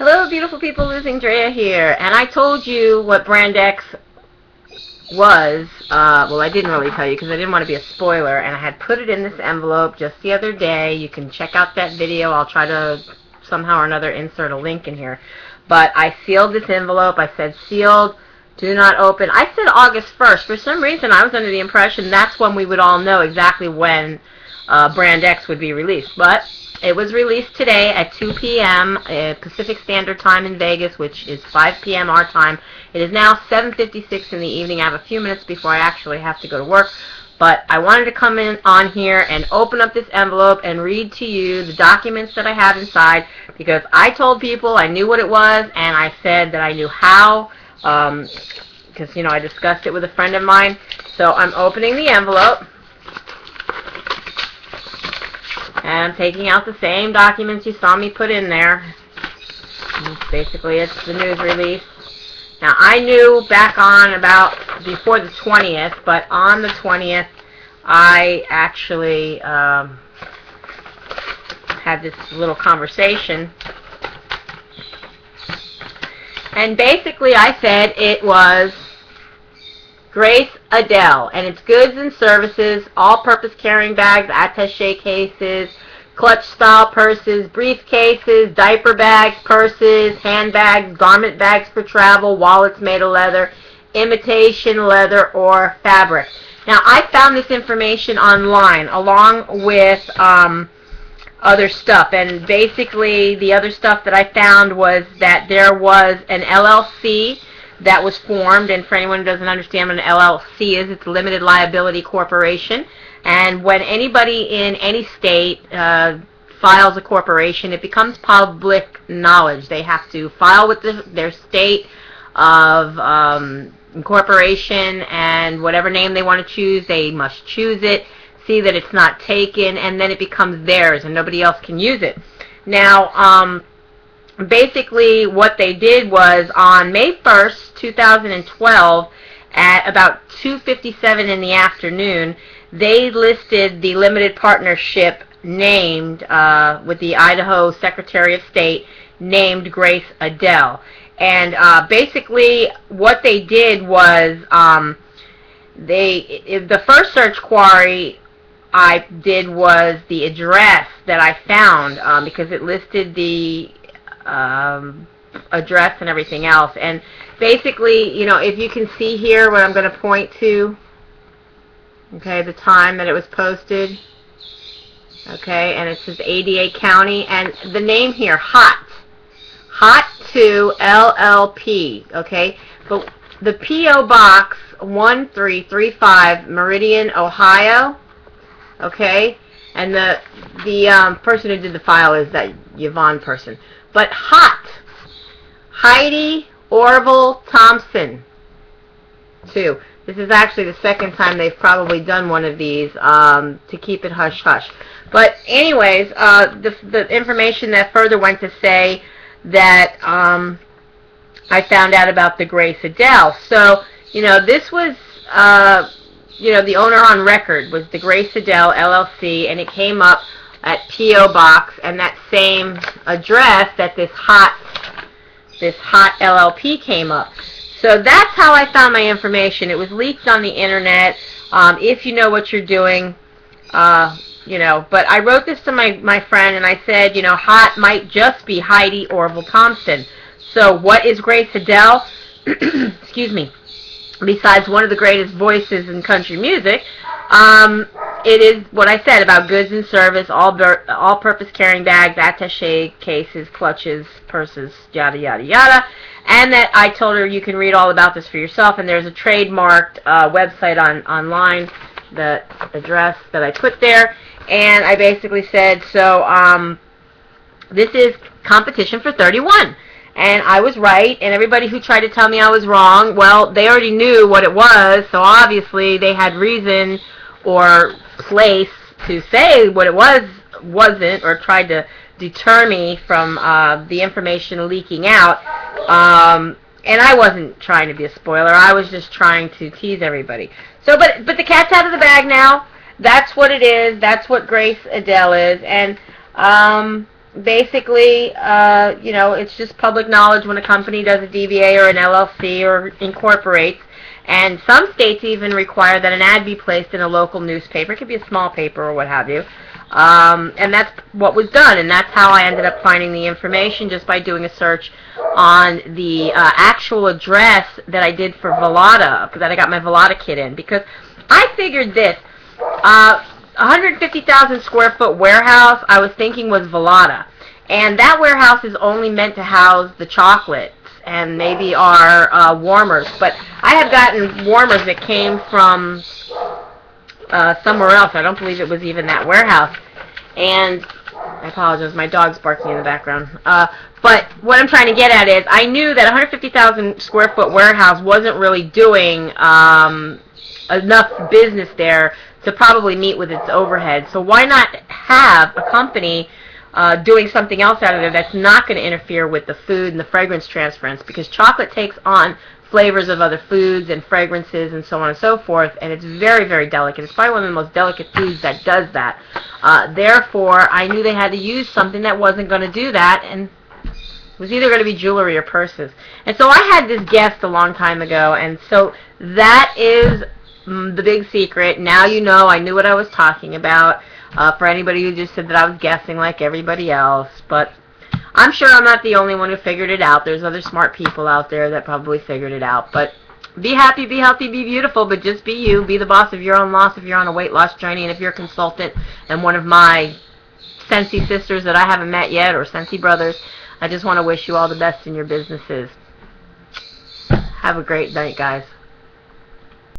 Hello, beautiful people. Losing Drea here, and I told you what Brand X was. Well, I didn't really tell you because I didn't want to be a spoiler, and I had put it in this envelope just the other day. You can check out that video. I'll try to somehow or another insert a link in here. But I sealed this envelope. I said sealed, do not open. I said August 1st. For some reason, I was under the impression that's when we would all know exactly when Brand X would be released. But it was released today at 2 p.m. Pacific Standard Time in Vegas, which is 5 p.m. our time. It is now 7:56 in the evening. I have a few minutes before I actually have to go to work. But I wanted to come in on here and open up this envelope and read to you the documents that I have inside, because I told people I knew what it was, and I said that I knew how, because, you know, I discussed it with a friend of mine. So I'm opening the envelope. And I'm taking out the same documents you saw me put in there. Basically, it's the news release. Now, I knew back on about before the 20th, but on the 20th, I actually had this little conversation. And basically, I said it was Grace Adele, and it's goods and services, all-purpose carrying bags, attache cases, clutch-style purses, briefcases, diaper bags, purses, handbags, garment bags for travel, wallets made of leather, imitation leather or fabric. Now, I found this information online along with other stuff, and basically the other stuff that I found was that there was an LLC that was formed, and for anyone who doesn't understand what an LLC is, it's a limited liability corporation. And when anybody in any state files a corporation, it becomes public knowledge. They have to file with their state of incorporation, and whatever name they want to choose, they must choose it, see that it's not taken, and then it becomes theirs, and nobody else can use it. Now, basically what they did was on May 1st, 2012, at about 2:57 in the afternoon, they listed the limited partnership named with the Idaho Secretary of State named Grace Adele. And basically what they did was the first search query I did was the address that I found, because it listed the address and everything else. And basically, you know, if you can see here what I'm going to point to, okay, the time that it was posted, okay, and it says ADA County, and the name here, Hot 2 LLP, okay, but the P.O. Box 1335, Meridian, Ohio, okay, and the person who did the file is that Yvonne person. But Hot, Heidi Orville Thompson, 2. This is actually the second time they've probably done one of these to keep it hush-hush. But anyways, the information that further went to say that I found out about the Grace Adele. So, you know, this was, you know, the owner on record was the Grace Adele LLC, and it came up at P.O. Box, and that same address that this hot LLP came up. So that's how I found my information. It was leaked on the internet. If you know what you're doing, you know. But I wrote this to my friend, and I said, you know, Hot might just be Heidi Orville Thompson. So what is Grace Adele? Excuse me. Besides one of the greatest voices in country music, it is what I said about goods and service, all-purpose carrying bags, attache cases, clutches, purses, yada, yada, yada. And that I told her you can read all about this for yourself, and there's a trademarked website online, the address that I put there. And I basically said, so this is competition for 31. And I was right, and everybody who tried to tell me I was wrong, well, they already knew what it was, so obviously they had reason or place to say what it wasn't, or tried to deter me from the information leaking out. And I wasn't trying to be a spoiler. I was just trying to tease everybody. So, but the cat's out of the bag now. That's what it is. That's what Grace Adele is. And basically, you know, it's just public knowledge when a company does a DBA or an LLC or incorporates. And some states even require that an ad be placed in a local newspaper. It could be a small paper or what have you. And that's what was done, and that's how I ended up finding the information, just by doing a search on the actual address that I did for Velada, that I got my Velada kit in. Because I figured this, 150,000 square foot warehouse, I was thinking was Velada. And that warehouse is only meant to house the chocolates and maybe our warmers. But I have gotten warmers that came from somewhere else. I don't believe it was even that warehouse. And I apologize, my dog's barking in the background. But what I'm trying to get at is, I knew that 150,000 square foot warehouse wasn't really doing enough business there to probably meet with its overhead. So why not have a company doing something else out of there that's not going to interfere with the food and the fragrance transference? Because chocolate takes on flavors of other foods and fragrances and so on and so forth, and it's very, very delicate. It's probably one of the most delicate foods that does that. Therefore, I knew they had to use something that wasn't going to do that, and it was either going to be jewelry or purses. And so I had this guessed a long time ago, and so that is the big secret. Now you know I knew what I was talking about. For anybody who just said that I was guessing like everybody else, but I'm sure I'm not the only one who figured it out. There's other smart people out there that probably figured it out. But be happy, be healthy, be beautiful, but just be you. Be the boss of your own loss if you're on a weight loss journey, and if you're a consultant and one of my Sensi sisters that I haven't met yet, or Sensi brothers, I just want to wish you all the best in your businesses. Have a great night, guys.